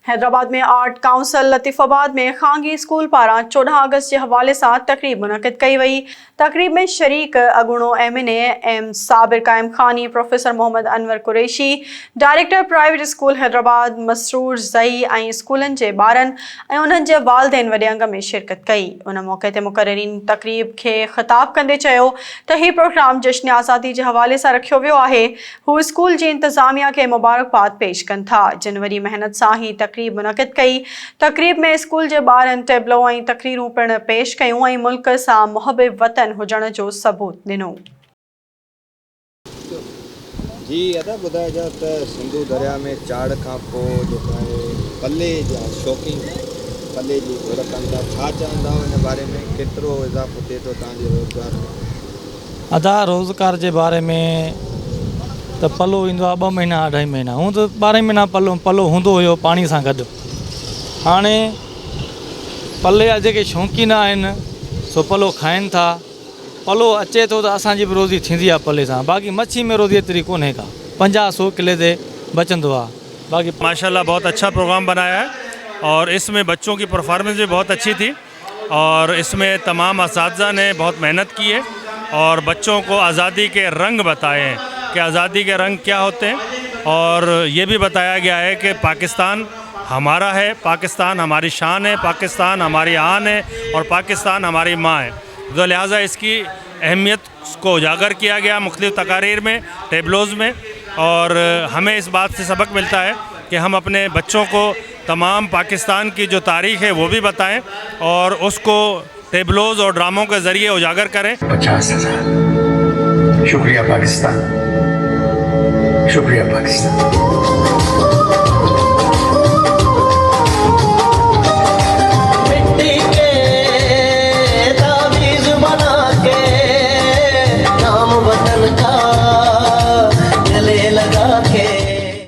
हैदराबाद में art council Latifabad में खांगी school पारा 14 अगस्त के हवाले से तकरीब मुनक़िद कई वई। तकरीब में शरीक अगुणो MNA M Sabir Qaim Khani, professor Mohammad Anwar Qureshi, director private school Hyderabad Masroor Zai ऐं स्कूलनि जे ॿारनि ऐं उन्हनि जे वालिदैन वॾे अंग में शिरकत कई। उन मौक़े ते मुक़ररीन तकरीब खे ख़िताब कंदे चयो त हीउ प्रोग्राम जश्न आज़ादी जे हवाले सां रखियो वियो आहे। हू स्कूल जी इंतज़ामिया खे मुबारकबाद पेश कनि था, जिन वरी महिनत सां ही तकरीब मुनक़िद कई। तकरीब में स्कूल जे ॿारनि टेबलो ऐं तक़रीरूं पिणु पेश कयूं ऐं मुल्क सां मुहब वतन हुजण जो सबूत ॾिनो। जी अदा ॿुधाइजो त सिंधु दरिया में चाड़ खां पोइ जेको आहे पले जा शौक़ीन पले जी घुर कनि था, छा चवंदा हिन बारे में, केतिरो इज़ाफ़ो थिए थो तव्हांजे रोज़गार में? अदा रोज़गार जे बारे में त पलो ईंदो आहे 2 महीना 2.5 महीना, हूं त 12 महीना पलो हूंदो हुयो पाणी सां गॾु। हाणे पले जा जेके शौक़ीन आहिनि सो पलो खाइनि था। पलो अचे थो त असांजी बि रोज़ी थींदी आहे पले सां, बाक़ी मच्छी में रोज़ी एतिरी कोन्हे का, 50-100 किले ते बचंदो आहे। बाक़ी माशाल्लाह बहुत अच्छा प्रोग्राम बनाया है और इसमें बच्चों की परफॉर्मेंस भी बहुत अच्छी थी और इसमें तमाम असातिज़ा ने बहुत मेहनत की है और बच्चों को आज़ादी के रंग बताए हैं कि आज़ादी के रंग क्या होते हैं, और ये भी बताया गया है कि पाकिस्तान हमारा है, पाकिस्तान हमारी शान है, पाकिस्तान हमारी आन है और पाकिस्तान हमारी माँ है। तो लिहाजा इसकी अहमियत को उजागर किया गया मुख्तलिफ़ तकारीर में, टेबलोज़ में, और हमें इस बात से सबक मिलता है कि हम अपने बच्चों को तमाम पाकिस्तान की जो तारीख़ है वो भी बताएं और उसको टेबलोज़ और ड्रामों के ज़रिए उजागर करें। 50,000 शुक्रिया पाकिस्तान, शुक्रिया पाकिस्तान।